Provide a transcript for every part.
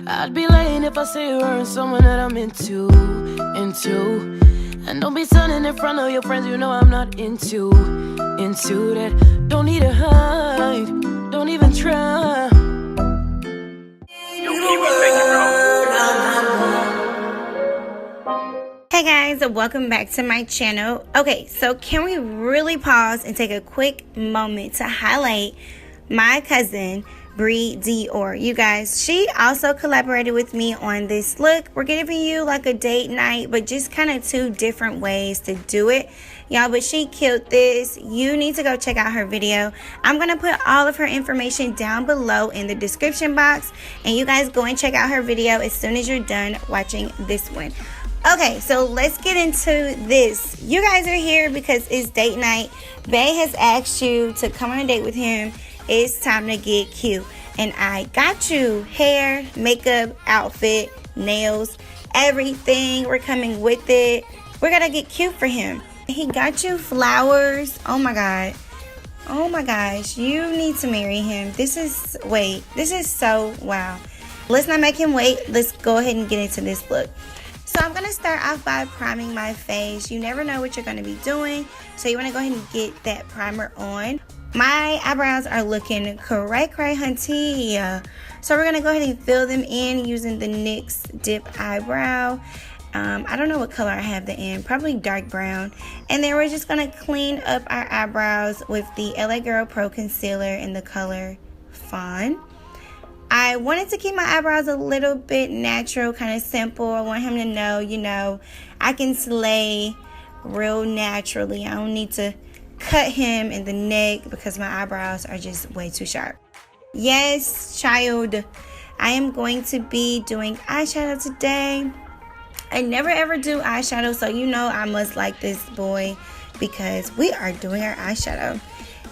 I'd be lying if I say you weren't someone that I'm into. And don't be sunning in front of your friends, you know I'm not into that. Don't need to hide, don't even try. Hey guys, welcome back to my channel. Okay, so can we really pause and take a quick moment to highlight my cousin BRE DIOR? You guys, she also collaborated with me on this look. We're giving you like a date night, but just kind of two different ways to do it, y'all. But she killed this. You need to go check out her video. I'm gonna put all of her information down below in the description box, and you guys go and check out her video as soon as you're done watching this one. Okay, so let's get into this. You guys are here because it's date night. Bae has asked you to come on a date with him. It's time to get cute. And I got you hair, makeup, outfit, nails, everything. We're coming with it. We're gonna get cute for him. He got you flowers. Oh my God. Oh my gosh. You need to marry him. This is so wow. Let's not make him wait. Let's go ahead and get into this look. So I'm going to start off by priming my face. You never know what you're going to be doing, so you want to go ahead and get that primer on. My eyebrows are looking cray hunty. So we're going to go ahead and fill them in using the NYX Dip Eyebrow. I don't know what color I have them in, probably dark brown. And then we're just going to clean up our eyebrows with the LA Girl Pro Concealer in the color Fawn. I wanted to keep my eyebrows a little bit natural, kind of simple. I want him to know, you know, I can slay real naturally. I don't need to cut him in the neck because my eyebrows are just way too sharp. Yes, child, I am going to be doing eyeshadow today. I never ever do eyeshadow, so you know I must like this boy because we are doing our eyeshadow.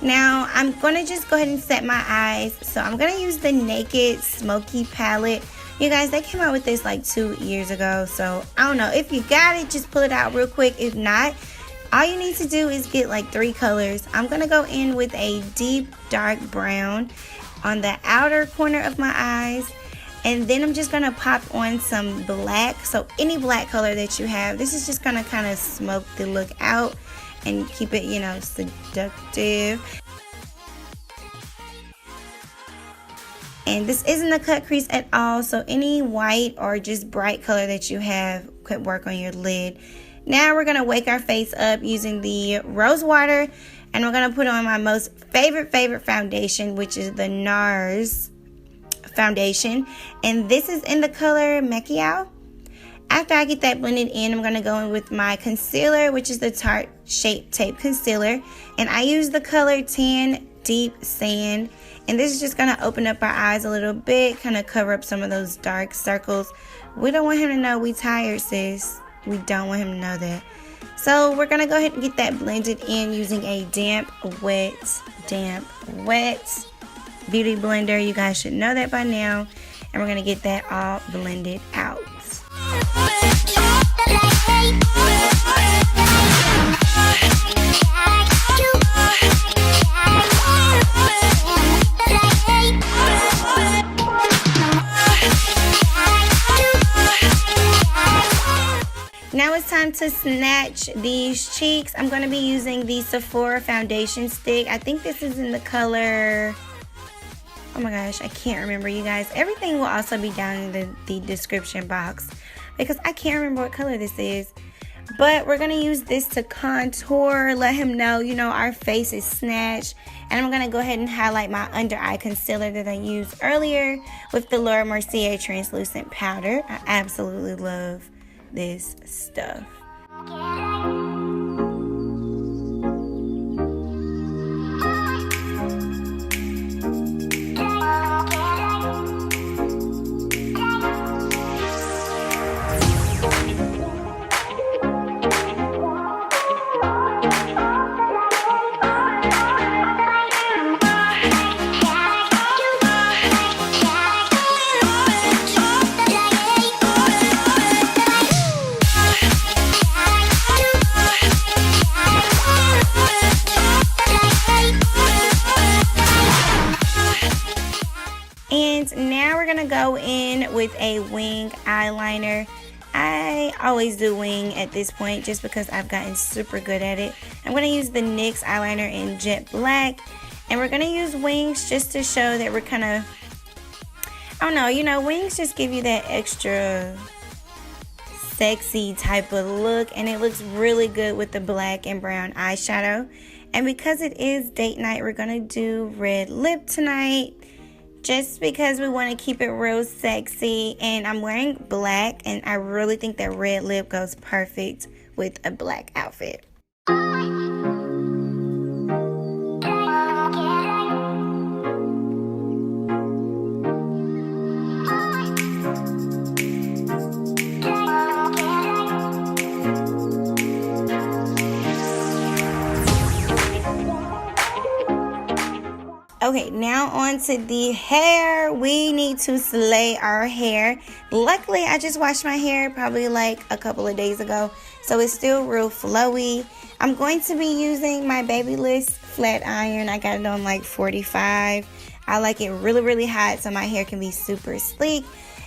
Now, I'm going to just go ahead and set my eyes. So I'm going to use the Naked Smoky palette. You guys, they came out with this like 2 years ago. So I don't know. If you got it, just pull it out real quick. If not, all you need to do is get like 3 colors. I'm going to go in with a deep dark brown on the outer corner of my eyes. And then I'm just going to pop on some black. So any black color that you have. This is just going to kind of smoke the look out and keep it, you know, seductive. And this isn't a cut crease at all, so any white or just bright color that you have could work on your lid. Now we're gonna wake our face up using the rose water, and we're gonna put on my most favorite foundation, which is the NARS foundation, and this is in the color MakeUp. After I get that blended in, I'm going to go in with my concealer, which is the Tarte Shape Tape Concealer. And I use the color Tan Deep Sand. And this is just going to open up our eyes a little bit, kind of cover up some of those dark circles. We don't want him to know we tired, sis. We don't want him to know that. So we're going to go ahead and get that blended in using a damp, wet beauty blender. You guys should know that by now. And we're going to get that all blended out. Now it's time to snatch these cheeks. I'm going to be using the Sephora foundation stick. I think this is in the color, oh my gosh, I can't remember, you guys. Everything will also be down in the description box because I can't remember what color this is. But we're going to use this to contour, let him know, you know, our face is snatched. And I'm going to go ahead and highlight my under eye concealer that I used earlier with the Laura Mercier translucent powder. I absolutely love this stuff. And now we're gonna go in with a wing eyeliner. I always do wing at this point just because I've gotten super good at it. I'm gonna use the NYX eyeliner in Jet Black, and we're gonna use wings just to show that we're kind of, I don't know, you know, wings just give you that extra sexy type of look, and it looks really good with the black and brown eyeshadow. And because it is date night, we're gonna do red lip tonight, just because we want to keep it real sexy. And I'm wearing black, and I really think that red lip goes perfect with a black outfit. Okay, now on to the hair. We need to slay our hair. Luckily, I just washed my hair probably like a couple of days ago, so it's still real flowy. I'm going to be using my Babyliss flat iron. I got it on like 45. I like it really, really hot so my hair can be super sleek.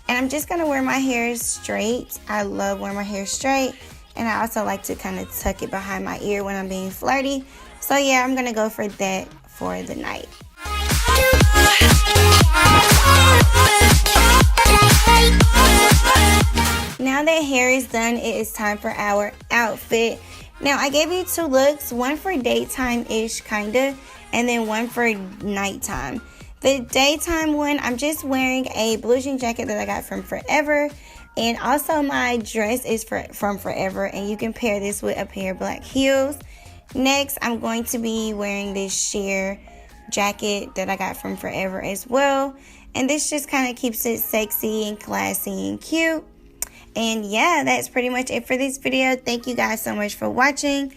And I'm just gonna wear my hair straight. I love wearing my hair straight. And I also like to kind of tuck it behind my ear when I'm being flirty. So yeah, I'm gonna go for that for the night. Now that hair is done, it is time for our outfit. Now I gave you two looks, one for daytime-ish kinda, and then one for nighttime. The daytime one, I'm just wearing a blue jean jacket that I got from Forever, and also my dress is from Forever, and you can pair this with a pair of black heels. Next, I'm going to be wearing this sheer jacket that I got from Forever as well, and this just kind of keeps it sexy and classy and cute. And yeah, that's pretty much it for this video. Thank you guys so much for watching.